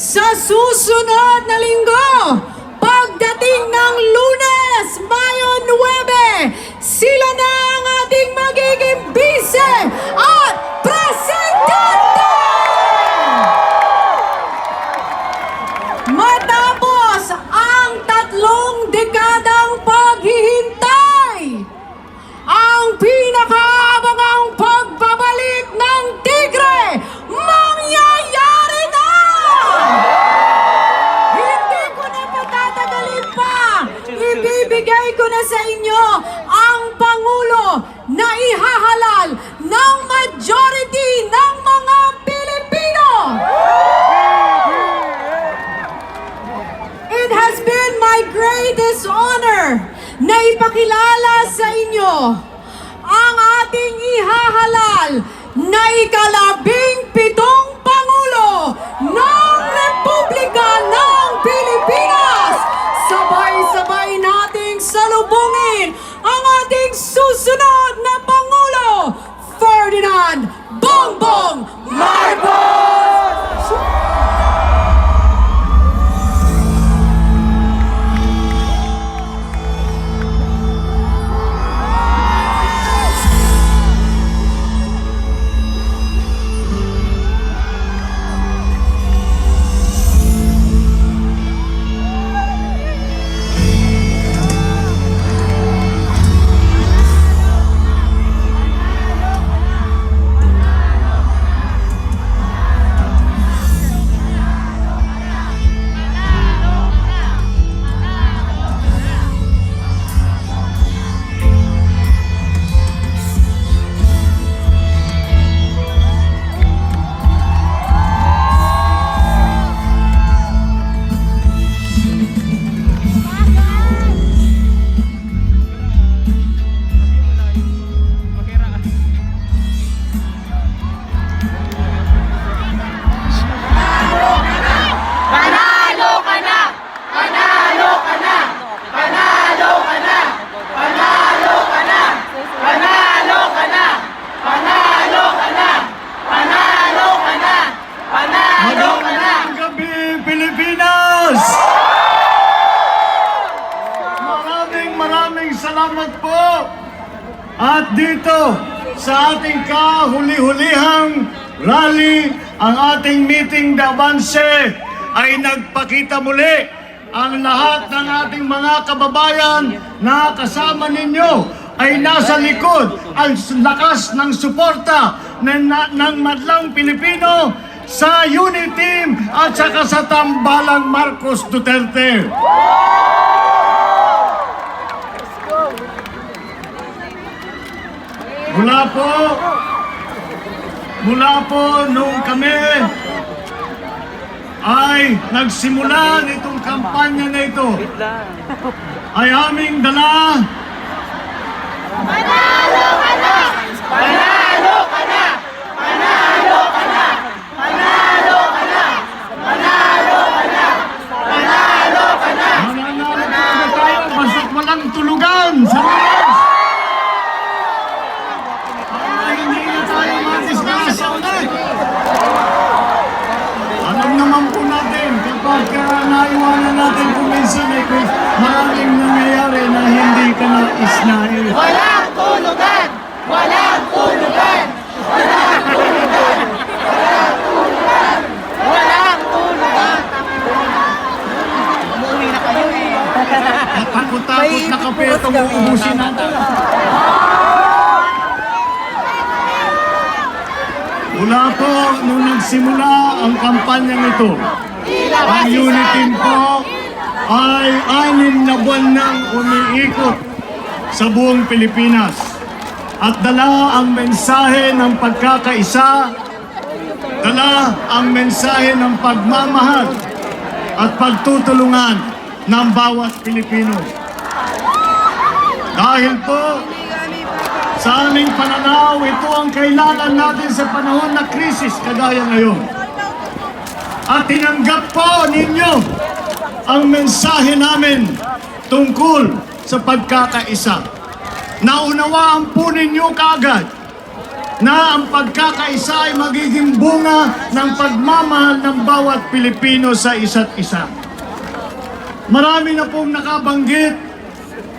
sa susunod na linggo, pagdating ng Lunes, Mayo 9, sila na ang ating magiging bise at presidente! Matapos ang 3 dekadang paghihintay, ang pinakaabangang pagbabalik ng Tigre mangyayari na! Hindi ko na patatagalin pa. Ibibigay ko na sa inyo ang Pangulo na ihahalal ng majority ng mga Pilipino. It has been my greatest honor na ipakilala sa inyo ang ating ihahalal na ika-17 Pangulo ng Republika ng Pilipinas. Sabay-sabay nating salubungin ang ating susunod na Pangulo, Ferdinand Bongbong Marcos! Salamat po! At dito sa ating kahuli-hulihang rally, ang ating meeting de avance ay nagpakita muli ang lahat ng ating mga kababayan na kasama ninyo ay nasa likod ang lakas ng suporta ng madlang Pilipino sa unity team at saka sa tambalang Marcos Duterte. Mula po nung kami ay nagsimula nitong kampanya na ito, ay aming dala. Panalo ka na! Panalo ka na! Panalo ka na! Panalo ka na! Panalo ka na! Panalo ka na! Mananalo na tayo basta't walang tulugan sa labas. Hindi na tayo matisnasa ulit. Alam naman po natin kapag naiwanan natin kung minsan ay maraming nangyayari na hindi ka na isnail. Walang tulugan! Walang tulugan! Walang tulugan! Walang tulugan! Walang tulugan! Umuwi na kayo eh. Takot-takot na kape itong uubusin natin. Mula po nung nagsimula ang kampanyang ito, ang unity po ay 6 na buwan nang umiikot sa buong Pilipinas at dala ang mensahe ng pagkakaisa, dala ang mensahe ng pagmamahal at pagtutulungan ng bawat Pilipino. Dahil po sa aming pananaw, ito ang kailangan natin sa panahon na krisis kagaya ngayon. At tinanggap po ninyo ang mensahe namin tungkol sa pagkakaisa. Naunawaan po ninyo kaagad na ang pagkakaisa ay magiging bunga ng pagmamahal ng bawat Pilipino sa isa't isa. Marami na pong nakabanggit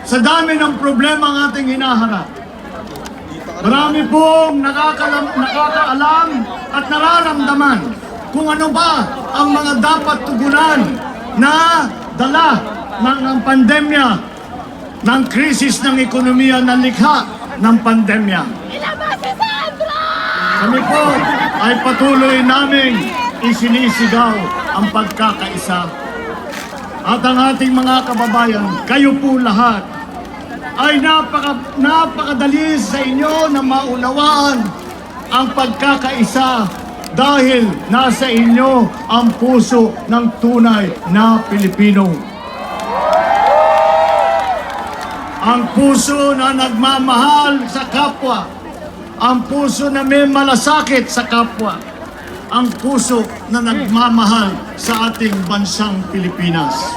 sa dami ng problema ang ating hinaharap. Marami pong nakakaalam at nararamdaman kung ano ba ang mga dapat tugunan na dala ng pandemya, ng krisis ng ekonomiya na likha ng pandemya. Kami po ay patuloy naming isinisigaw ang pagkakaisa. At ang ating mga kababayan, kayo po lahat, ay napakadali sa inyo na maunawaan ang pagkakaisa dahil nasa inyo ang puso ng tunay na Pilipino. Ang puso na nagmamahal sa kapwa, ang puso na may malasakit sa kapwa, ang puso na nagmamahal sa ating bansang Pilipinas.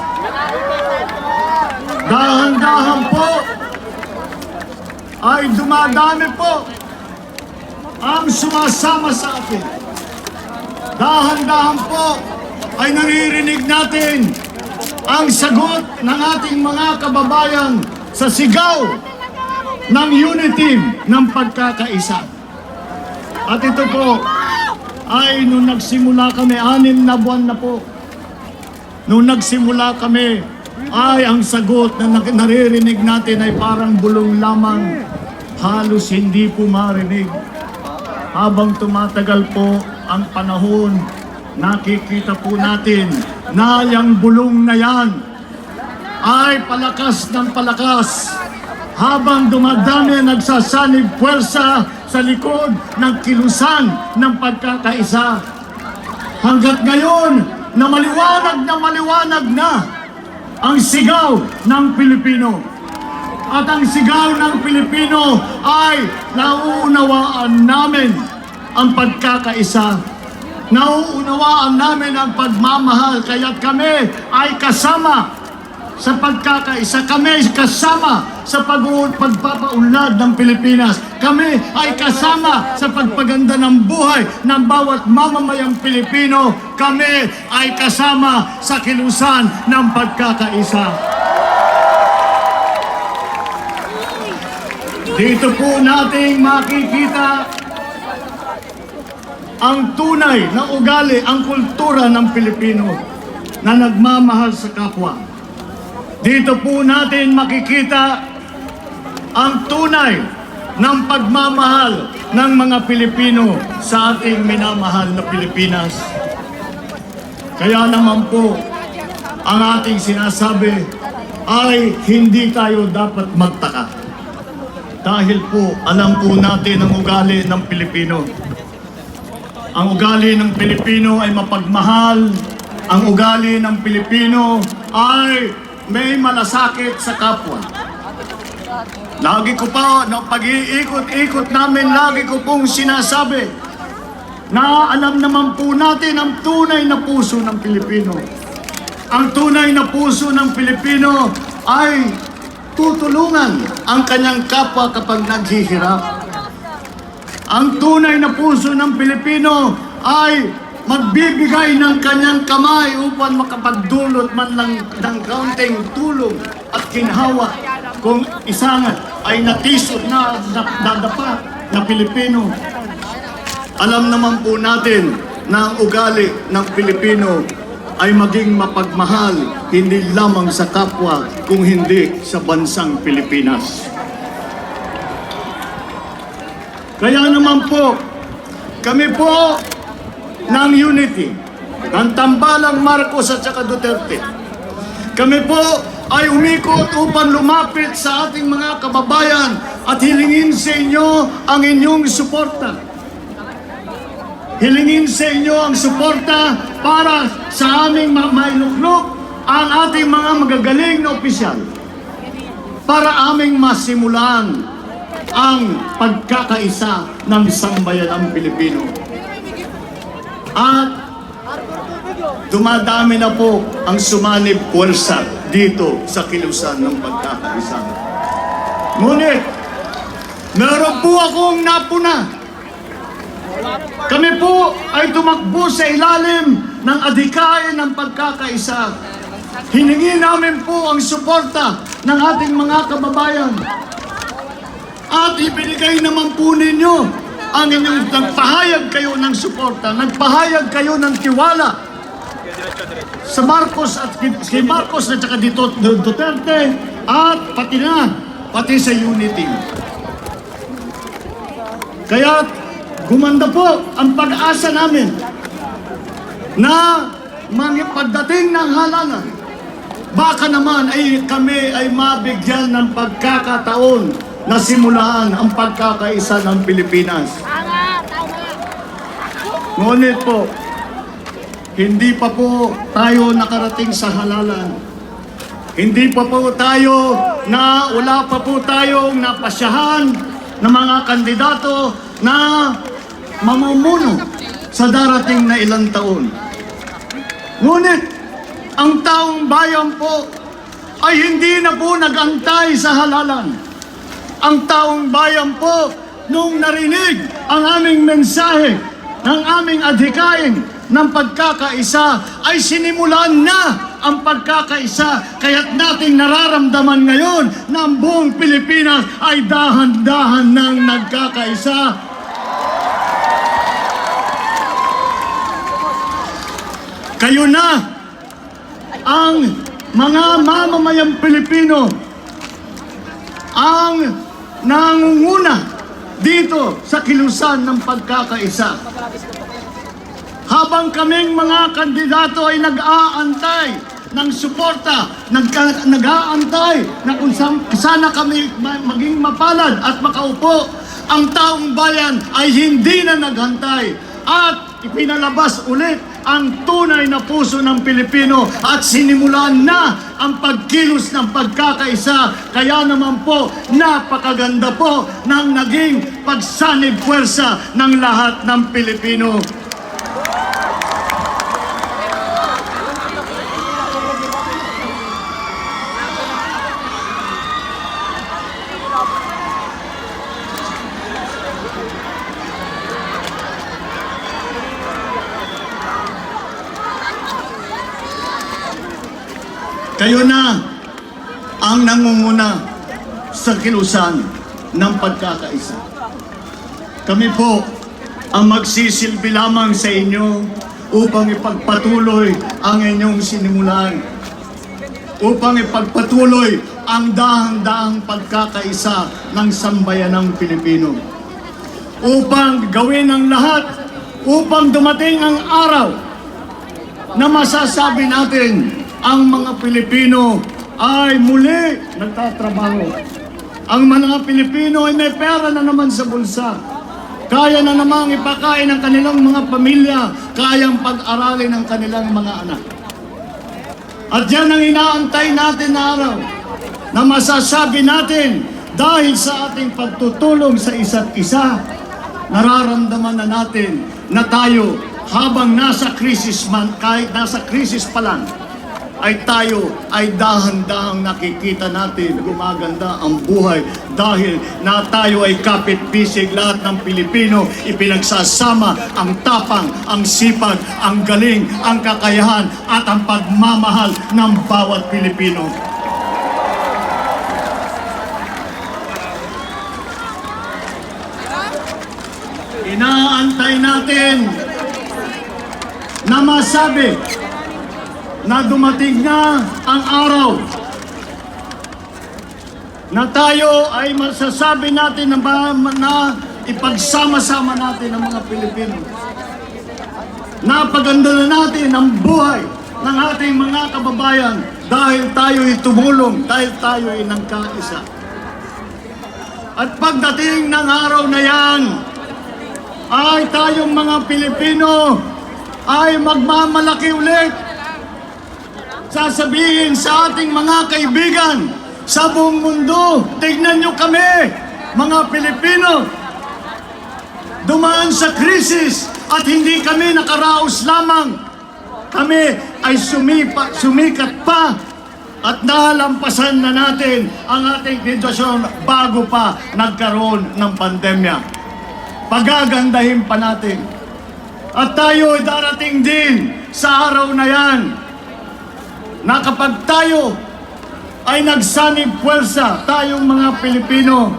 Dahan-dahan po ay dumadami po ang sumasama sa atin. Dahan-dahan po ay naririnig natin ang sagot ng ating mga kababayan sa sigaw ng unity ng pagkakaisa. At ito po ay nung nagsimula kami, 6 na buwan na po. Nung nagsimula kami, ay ang sagot na naririnig natin ay parang bulong lamang. Halos hindi po marinig. Habang tumatagal po ang panahon, nakikita po natin na yung bulong na yan ay palakas ng palakas. Habang dumadami nagsasanib puwersa sa likod ng kilusan ng pagkakaisa. Hanggat ngayon na maliwanag na ang sigaw ng Pilipino. At ang sigaw ng Pilipino ay nauunawaan namin ang pagkakaisa. Nauunawaan namin ang pagmamahal, kaya't kami ay kasama sa pagkakaisa. Kami ay kasama sa pagpapaunlad ng Pilipinas. Kami ay kasama sa pagpaganda ng buhay ng bawat mamamayang Pilipino. Kami ay kasama sa kilusan ng pagkakaisa. Dito po nating makikita ang tunay na ugali, ang kultura ng Pilipino na nagmamahal sa kapwa. Dito po natin makikita ang tunay ng pagmamahal ng mga Pilipino sa ating minamahal na Pilipinas. Kaya naman po, ang ating sinasabi ay hindi tayo dapat magtaka. Dahil po, alam po natin ang ugali ng Pilipino. Ang ugali ng Pilipino ay mapagmahal. Ang ugali ng Pilipino ay may malasakit sa kapwa. Lagi ko pa, na pag-iikot-ikot namin, lagi ko pong sinasabi na alam naman po natin ang tunay na puso ng Pilipino. Ang tunay na puso ng Pilipino ay tutulungan ang kanyang kapwa kapag naghihirap. Ang tunay na puso ng Pilipino ay magbibigay ng kanyang kamay upang makapagdulot man lang ng kaunting tulong at ginhawa kung isang ay natisod na dadapa na Pilipino. Alam naman po natin na ang ugali ng Pilipino ay maging mapagmahal hindi lamang sa kapwa kung hindi sa bansang Pilipinas. Kaya naman po, kami po ng unity, ng tambalang Marcos at saka Duterte. Kami po ay umikot upang lumapit sa ating mga kababayan at hilingin sa inyo ang inyong suporta. Hilingin sa inyo ang suporta para sa aming mailuklok ang ating mga magagaling na opisyal para aming masimulan ang pagkakaisa ng sambayanang Pilipino. At dumadami na po ang sumanib puwersa dito sa kilusan ng pagkakaisa. Ngunit, meron po akong napuna Kami po ay tumakbo sa ilalim ng adhikain ng pagkakaisa. Hiningi namin po ang suporta ng ating mga kababayan. At ibinigay naman po ninyo ang inyong nagpahayag kayo ng suporta, nagpahayag kayo ng tiwala sa Marcos at kay Marcos at saka dito Duterte at pati sa Unity. Kaya gumanda po ang pag-asa namin na pagdating ng halalan, baka naman ay kami ay mabigyan ng pagkakataon na simulaan ang pagkakaisa ng Pilipinas. Ngunit po, hindi pa po tayo nakarating sa halalan. Hindi pa po tayo wala pa po tayong napasyahan ng mga kandidato na mamumuno sa darating na ilang taon. Ngunit, ang taong bayan po ay hindi na po nag-antay sa halalan. Ang taong bayan po, nung narinig ang aming mensahe ng aming adhikain ng pagkakaisa, ay sinimulan na ang pagkakaisa. Kaya't nating nararamdaman ngayon na ang buong Pilipinas ay dahan-dahan nang nagkakaisa. Kayo na ang mga mamamayang Pilipino ang nangunguna dito sa kilusan ng pagkakaisa. Habang kaming mga kandidato ay nag-aantay ng suporta, nag-aantay na kung sana kami maging mapalad at makaupo, ang taong bayan ay hindi na naghantay at ipinalabas ulit ang tunay na puso ng Pilipino at sinimulan na ang pagkilos ng pagkakaisa. Kaya naman po, napakaganda po ng naging pagsanib puwersa ng lahat ng Pilipino. Kayo na ang nangunguna sa kilusan ng pagkakaisa. Kami po ang magsisilbi lamang sa inyo upang ipagpatuloy ang inyong sinimulan. Upang ipagpatuloy ang dahang-dahang pagkakaisa ng sambayanang Pilipino. Upang gawin ang lahat, upang dumating ang araw na masasabi natin ang mga Pilipino ay muli nagtatrabaho. Ang mga Pilipino ay may pera na naman sa bulsa. Kaya na namang ipakain ang kanilang mga pamilya, kayang pag-aralin ang kanilang mga anak. At yan ang inaantay natin na araw na masasabi natin dahil sa ating pagtutulong sa isa't isa, nararamdaman na natin na tayo habang nasa krisis man, kahit nasa krisis pa lang, ay tayo ay dahan-dahang nakikita natin gumaganda ang buhay dahil na tayo ay kapit-bisig lahat ng Pilipino, ipinagsasama ang tapang, ang sipag, ang galing, ang kakayahan at ang pagmamahal ng bawat Pilipino. Inaantay natin na masabi na dumating na ang araw na tayo ay masasabi natin na ipagsama-sama natin ang mga Pilipino. Napaganda na natin ang buhay ng ating mga kababayan dahil tayo ay tumulong, dahil tayo ay nagkaisa. At pagdating ng araw na yan, ay tayong mga Pilipino ay magmamalaki ulit. Sasabihin sa ating mga kaibigan sa buong mundo, tignan nyo kami, mga Pilipino. Dumaan sa krisis at hindi kami nakaraos lamang. Kami ay sumikat pa at nalampasan na natin ang ating sitwasyon bago pa nagkaroon ng pandemya. pagagandahin pa natin. At tayo ay darating din sa araw na yan na kapag tayo ay nagsanib puwersa, tayong mga Pilipino,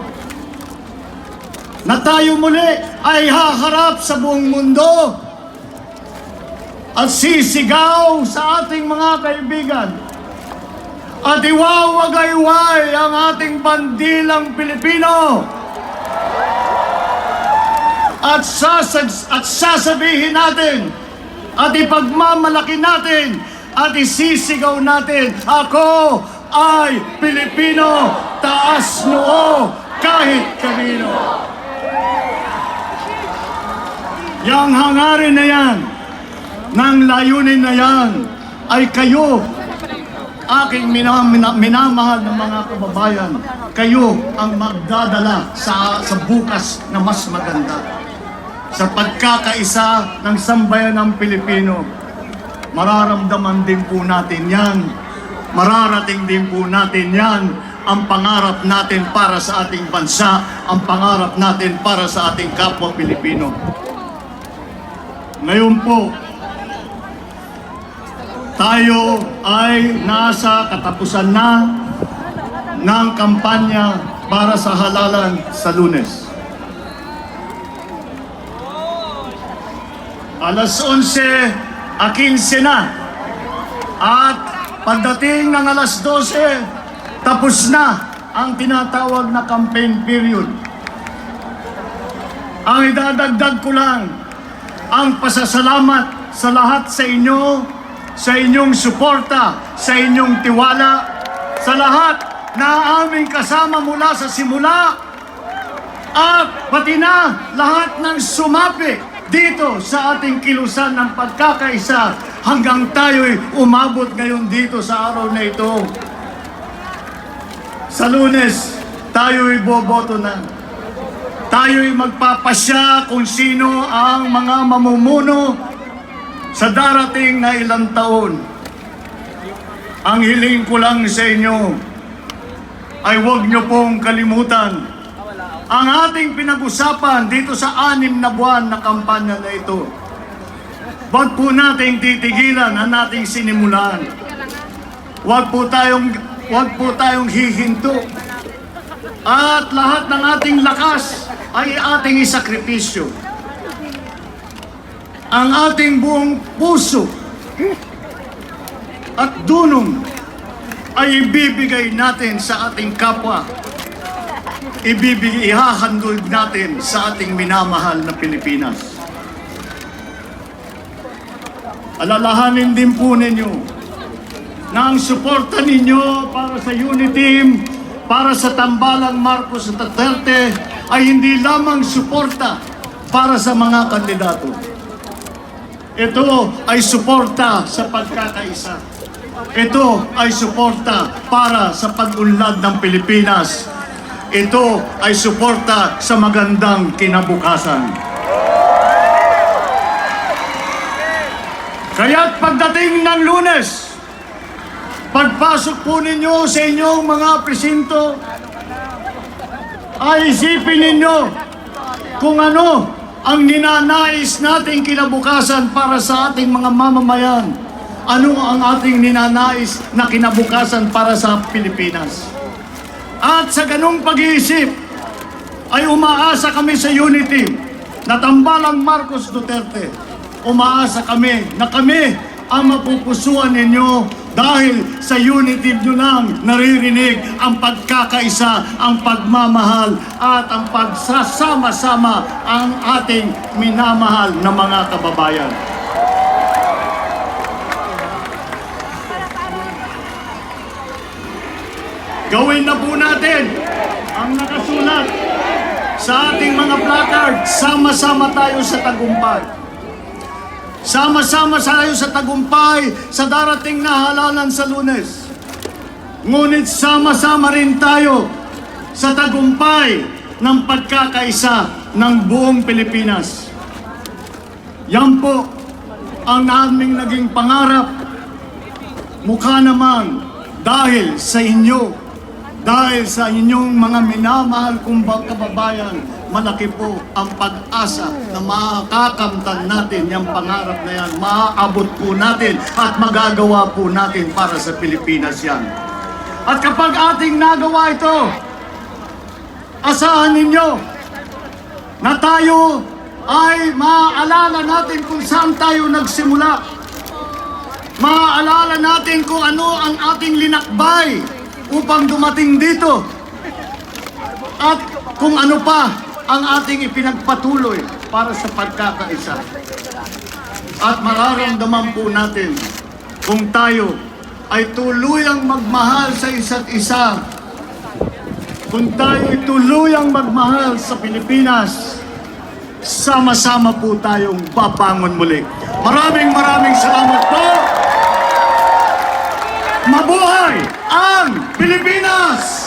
na tayo muli ay haharap sa buong mundo at sisigaw sa ating mga kaibigan at iwawagayway ang ating bandilang Pilipino at sasabihin natin at ipagmamalaki natin at isisigaw natin, ako ay Pilipino, taas noo kahit kanino. Yang hangarin na yan, ng layunin na yan, ay kayo, aking minamahal ng mga kababayan, kayo ang magdadala sa bukas na mas maganda. Sa pagkakaisa ng sambayan ng Pilipino, mararamdaman din po natin yan, mararating din po natin yan, ang pangarap natin para sa ating bansa, ang pangarap natin para sa ating kapwa Pilipino. Ngayon po, tayo ay nasa katapusan na ng kampanya para sa halalan sa Lunes. Alas 11:15 na at pagdating ng alas 12, tapos na ang tinatawag na campaign period. Ang idadagdag ko lang ang pasasalamat sa lahat sa inyo, sa inyong suporta, sa inyong tiwala, sa lahat na aming kasama mula sa simula, at pati na lahat ng sumapi dito sa ating kilusan ng pagkakaisa hanggang tayo'y umabot ngayon dito sa araw na ito. Sa Lunes, tayo'y boboto na. Tayo'y magpapasya kung sino ang mga mamumuno sa darating na ilang taon. Ang hiling ko lang sa inyo ay huwag niyo pong kalimutan ang ating pinag-usapan dito sa 6 na buwan na kampanya na ito. Huwag po nating titigilan ang ating sinimulan. Huwag po tayong hihinto. At lahat ng ating lakas ay ating isakripisyo. Ang ating buong puso at dunong ay ibibigay natin sa ating kapwa. Ihahandog natin sa ating minamahal na Pilipinas. Alalahanin din po ninyo na ang suporta ninyo para sa Uniteam, para sa Tambalang Marcos Duterte ay hindi lamang suporta para sa mga kandidato. Ito ay suporta sa pagkakaisa. Ito ay suporta para sa pag-unlad ng Pilipinas. Ito ay suporta sa magandang kinabukasan. Kaya't pagdating ng Lunes, pagpasok po ninyo sa inyong mga presinto, ay isipin ninyo kung ano ang ninanais nating kinabukasan para sa ating mga mamamayan. Ano ang ating ninanais na kinabukasan para sa Pilipinas. At sa ganung pag-iisip, ay umaasa kami sa Unity na Tambalang Marcos Duterte. Umaasa kami na kami ang mapupusuan ninyo dahil sa Unity nyo lang naririnig ang pagkakaisa, ang pagmamahal at ang pagsasama-sama ang ating minamahal na mga kababayan. Gawin na po natin ang nakasulat sa ating mga placard. Sama-sama tayo sa tagumpay. Sama-sama tayo sa tagumpay sa darating na halalan sa Lunes. Ngunit sama-sama rin tayo sa tagumpay ng pagkakaisa ng buong Pilipinas. Yan po ang aming naging pangarap. Mukha naman dahil sa inyo, dahil sa inyong mga minamahal kong kababayan, malaki po ang pag-asa na makakamtan natin yung pangarap na yan. Maaabot po natin at magagawa po natin para sa Pilipinas yan. At kapag ating nagawa ito, asahan ninyo na tayo ay maaalala natin kung saan tayo nagsimula. Maaalala natin kung ano ang ating linakbay upang dumating dito. At kung ano pa ang ating ipinagpatuloy para sa pagkakaisa. At mararamdaman po natin kung tayo ay tuluyang magmahal sa isa't isa. Kung tayo ay tuluyang magmahal sa Pilipinas, sama-sama po tayong babangon muli. Maraming salamat po! Mabuhay ang Pilipinas!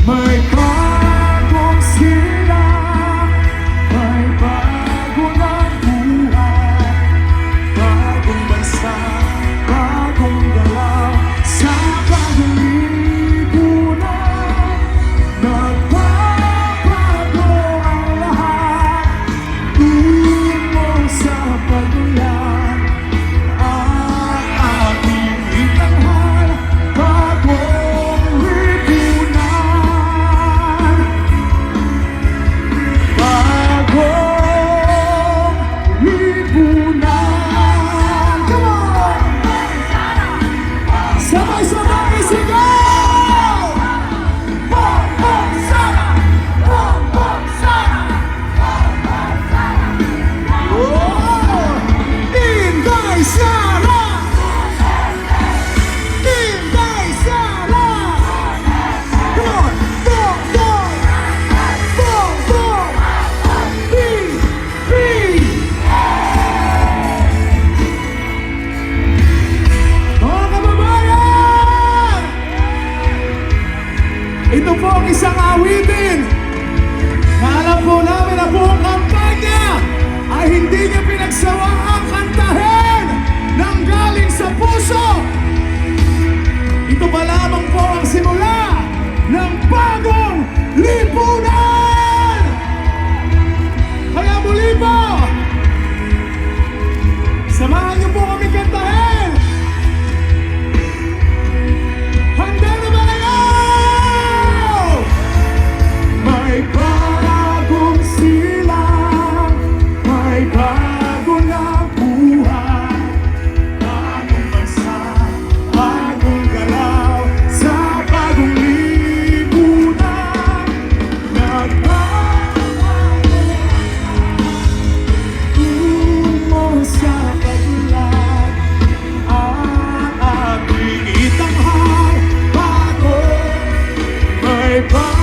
May bagong silang, may bago na buhay, bagong bansa, bagong galaw, sa bagong lipunan. Nagbabago ang lahat, tungo sa pag-ulan, ang ating itanghal, bagong lipunan. Bagong lipunan. Come on! Sabay-sabay sigaw! Bongbong Sara! Bongbong Sara! Oh! Inday Sara! Inday Sara! Come on! Bongbong! Bongbong! Mga kababayan! Ito po ang isang awitin na alam po namin na buong kampanya ay hindi niya pinagsawaang kantahin nang galing sa puso. Ito pa lamang po ang simula ng bagong lipunan! Kaya muli po, samahan niyo po kami kantahin. Handa na ba kayo? May bagong silang, may bago na buhay, bagong bansa, bagong galaw, sa bagong lipunan. Nagbabago tungo sa pag-ulan, ang ating itanghal, bago, may bago